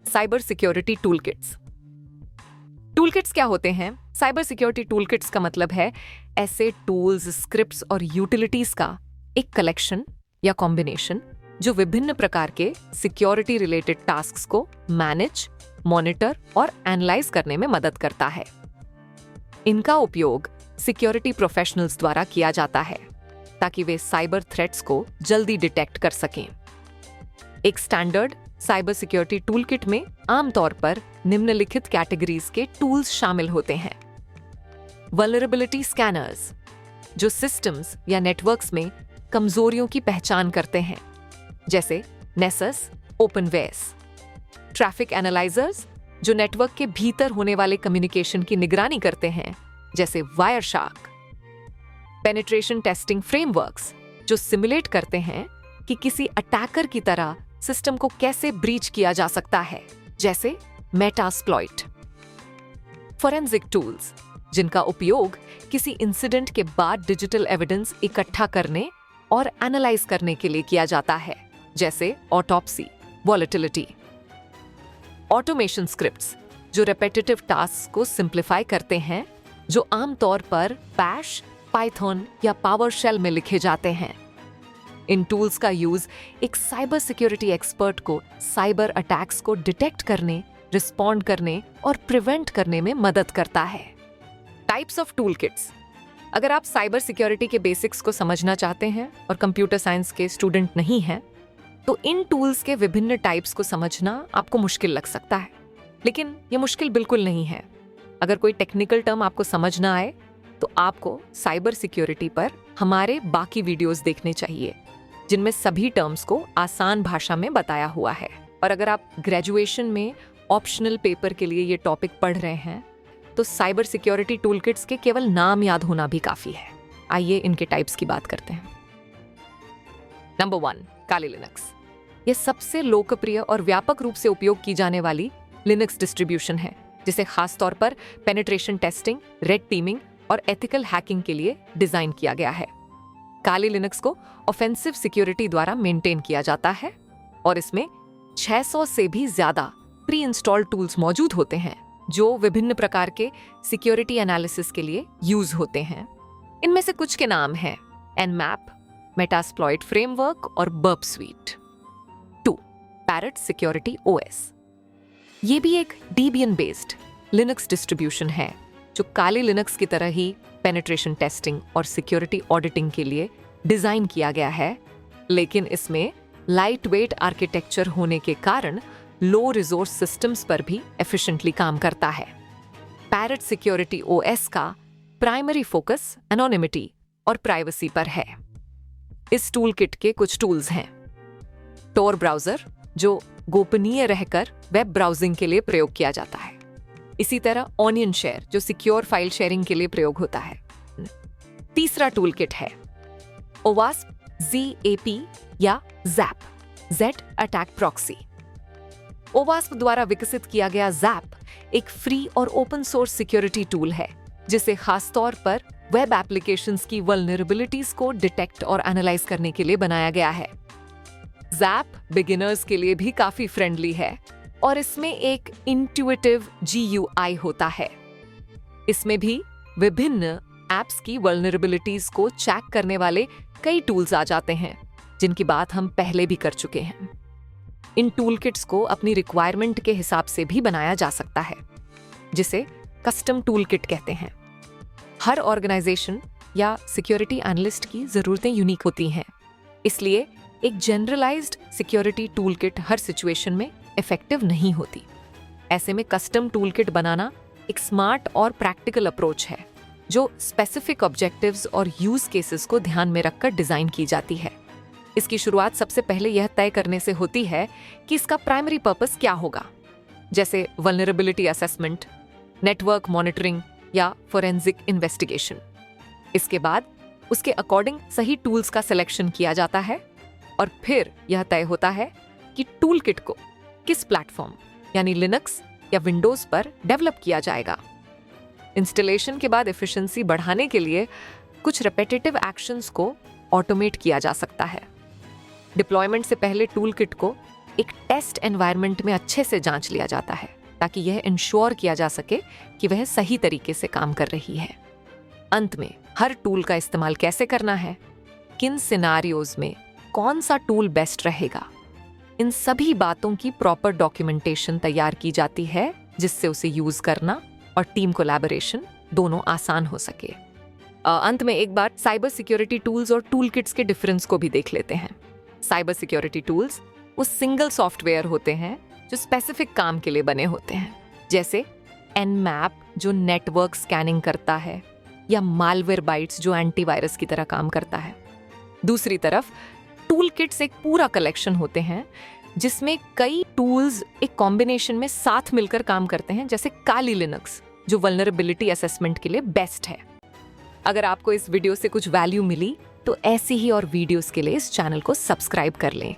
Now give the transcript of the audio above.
Cyber security toolkits. Toolkits क्या होते हैं? साइबर सिक्योरिटी टूलकिट्स का मतलब है ऐसे टूल्स, स्क्रिप्ट्स और यूटिलिटीज का एक कलेक्शन या कॉम्बिनेशन जो विभिन्न प्रकार के सिक्योरिटी रिलेटेड टास्क्स को मैनेज, मॉनिटर और एनालाइज करने में मदद करता है। इनका उपयोग सिक्योरिटी प्रोफेशनल्स द्वारा किया जाता है ताकि वे साइबर थ्रेट्स को जल्दी डिटेक्ट कर सकें। एक स्टैंडर्ड साइबर सिक्योरिटी टूलकिट में आमतौर पर निम्नलिखित कैटेगरीज के टूल्स शामिल होते हैं। वल्नरेबिलिटी स्कैनर्स, जो सिस्टम्स या नेटवर्क्स में कमजोरियों की पहचान करते हैं, जैसे नेसस, ओपनवेस। ट्रैफिक एनालाइजर्स, जो नेटवर्क के भीतर होने वाले कम्युनिकेशन की निगरानी करते हैं, जैसे वायरशार्क। पेनिट्रेशन टेस्टिंग फ्रेमवर्क्स, जो सिमुलेट करते हैं कि किसी अटैकर की तरह सिस्टम को कैसे ब्रीच किया जा सकता है, जैसे मेटास्प्लॉइट। फोरेंसिक टूल्स, जिनका उपयोग किसी इंसिडेंट के बाद डिजिटल एविडेंस इकट्ठा करने और एनालाइज करने के लिए किया जाता है, जैसे ऑटोप्सी, वॉलेटिलिटी। ऑटोमेशन स्क्रिप्ट्स, जो रेपिटेटिव टास्क को सिंप्लीफाई करते हैं, जो आमतौर पर बैश, पाइथन या पावरशेल में लिखे जाते हैं। इन टूल्स का यूज एक साइबर सिक्योरिटी एक्सपर्ट को साइबर अटैक्स को डिटेक्ट करने, रिस्पॉन्ड करने और प्रिवेंट करने में मदद करता है। Types of toolkits. अगर आप साइबर सिक्योरिटी के बेसिक्स को समझना चाहते हैं और कंप्यूटर साइंस के स्टूडेंट नहीं हैं, तो इन टूल्स के विभिन्न टाइप्स को समझना आपको मुश्किल लग सकता है, लेकिन ये मुश्किल बिल्कुल नहीं है। अगर कोई टेक्निकल टर्म आपको समझ ना आए तो आपको साइबर सिक्योरिटी पर हमारे बाकी वीडियोस देखने चाहिए, जिनमें सभी टर्म्स को आसान भाषा में बताया हुआ है। और अगर आप ग्रेजुएशन में ऑप्शनल पेपर के लिए ये टॉपिक पढ़ रहे हैं, तो साइबर सिक्योरिटी टूलकिट्स के केवल नाम याद होना भी काफी है। आइए इनके टाइप्स की बात करते हैं। नंबर 1, काली लिनक्स। यह सबसे लोकप्रिय और व्यापक रूप से उपयोग की जाने वाली लिनक्स डिस्ट्रीब्यूशन है, जिसे खासतौर पर पेनिट्रेशन टेस्टिंग, रेड टीमिंग और एथिकल हैकिंग के लिए डिजाइन किया गया है। काली लिनक्स को ऑफेंसिव सिक्योरिटी द्वारा मेंटेन किया जाता है और इसमें 600 से भी ज्यादा प्री इंस्टॉल टूल्स मौजूद होते हैं, जो विभिन्न प्रकार के सिक्योरिटी एनालिसिस के लिए यूज होते हैं। इनमें से कुछ के नाम हैं एनमैप, मेटास्प्लॉइट फ्रेमवर्क और Burp Suite. 2, Parrot security OS. ये भी एक डेबियन बेस्ड लिनक्स डिस्ट्रीब्यूशन है, जो काली लिनक्स की तरह ही पेनिट्रेशन टेस्टिंग और सिक्योरिटी ऑडिटिंग के लिए डिजाइन किया गया है, लेकिन इसमें लाइट वेट आर्किटेक्चर होने के कारण लो रिसोर्स सिस्टम्स पर भी एफिशिएंटली काम करता है। पैरेट सिक्योरिटी ओएस का प्राइमरी फोकस एनोनिमिटी और प्राइवेसी पर है। इस टूल किट के कुछ टूल्स हैं। टोर ब्राउजर, जो गोपनीय रहकर वेब ब्राउजिंग के लिए प्रयोग किया जाता है। इसी तरह ऑनियन शेयर, जो सिक्योर फाइल शेयरिंग के लिए प्रयोग होता है। तीसरा टूल किट है ओवास्प ZAP या ZAP, Z अटैक प्रॉक्सी। ओवास्प द्वारा विकसित किया गया ZAP एक फ्री और ओपन सोर्स सिक्योरिटी टूल है, जिसे खासतौर पर वेब एप्लीकेशंस की वल्नरेबिलिटीज को डिटेक्ट और एनालाइज करने के लिए बनाया गया है। ZAP बिगिनर्स के लिए भी काफी फ्रेंडली है और इसमें एक इंट्यूटिव GUI होता है। इसमें भी विभिन्न एप्स की वल्नरेबिलिटीज को चेक करने वाले कई टूल्स आ जाते हैं, जिनकी बात हम पहले भी कर चुके हैं। इन टूलकिट्स को अपनी रिक्वायरमेंट के हिसाब से भी बनाया जा सकता है, जिसे कस्टम टूलकिट कहते हैं। हर ऑर्गेनाइजेशन या सिक्योरिटी एनालिस्ट की जरूरतें यूनिक होती हैं, इसलिए एक जनरलाइज्ड सिक्योरिटी टूलकिट हर सिचुएशन में इफेक्टिव नहीं होती। ऐसे में कस्टम टूलकिट बनाना एक स्मार्ट और प्रैक्टिकल अप्रोच है, जो स्पेसिफिक ऑब्जेक्टिव्स और यूज केसेस को ध्यान में रखकर डिजाइन की जाती है। इसकी शुरुआत सबसे पहले यह तय करने से होती है कि इसका प्राइमरी पर्पस क्या होगा, जैसे वल्नरेबिलिटी असेसमेंट, नेटवर्क मॉनिटरिंग या फोरेंसिक इन्वेस्टिगेशन। इसके बाद उसके अकॉर्डिंग सही टूल्स का सिलेक्शन किया जाता है और फिर यह तय होता है कि टूल किट को किस प्लेटफॉर्म यानी लिनक्स या विंडोज पर डेवलप किया जाएगा। इंस्टॉलेशन के बाद एफिशिएंसी बढ़ाने के लिए कुछ रेपिटेटिव एक्शंस को ऑटोमेट किया जा सकता है। डिप्लॉयमेंट से पहले टूल किट को एक टेस्ट एनवायरनमेंट में अच्छे से जांच लिया जाता है ताकि यह इंश्योर किया जा सके कि वह सही तरीके से काम कर रही है। अंत में हर टूल का इस्तेमाल कैसे करना है, किन सिनारियोज में कौन सा टूल बेस्ट रहेगा, इन सभी बातों की प्रॉपर डॉक्यूमेंटेशन तैयार की जाती है जिससे उसे यूज करना और टीम कोलैबोरेशन दोनों आसान हो सके। अंत में एक बार साइबर सिक्योरिटी टूल्स और टूल किट्स के डिफरेंस को भी देख लेते हैं। साइबर सिक्योरिटी टूल्स वो सिंगल सॉफ्टवेयर होते हैं जो स्पेसिफिक काम के लिए बने होते हैं, जैसे Nmap जो नेटवर्क स्कैनिंग करता है या Malwarebytes जो एंटीवायरस की तरह काम करता है। दूसरी तरफ टूल किट्स एक पूरा कलेक्शन होते हैं जिसमें कई टूल्स एक कॉम्बिनेशन में साथ मिलकर काम करते हैं, जैसे काली लिनक्स जो वल्नरेबिलिटी असेसमेंट के लिए बेस्ट है। अगर आपको इस वीडियो से कुछ वैल्यू मिली तो ऐसी ही और वीडियोस के लिए इस चैनल को सब्सक्राइब कर लें।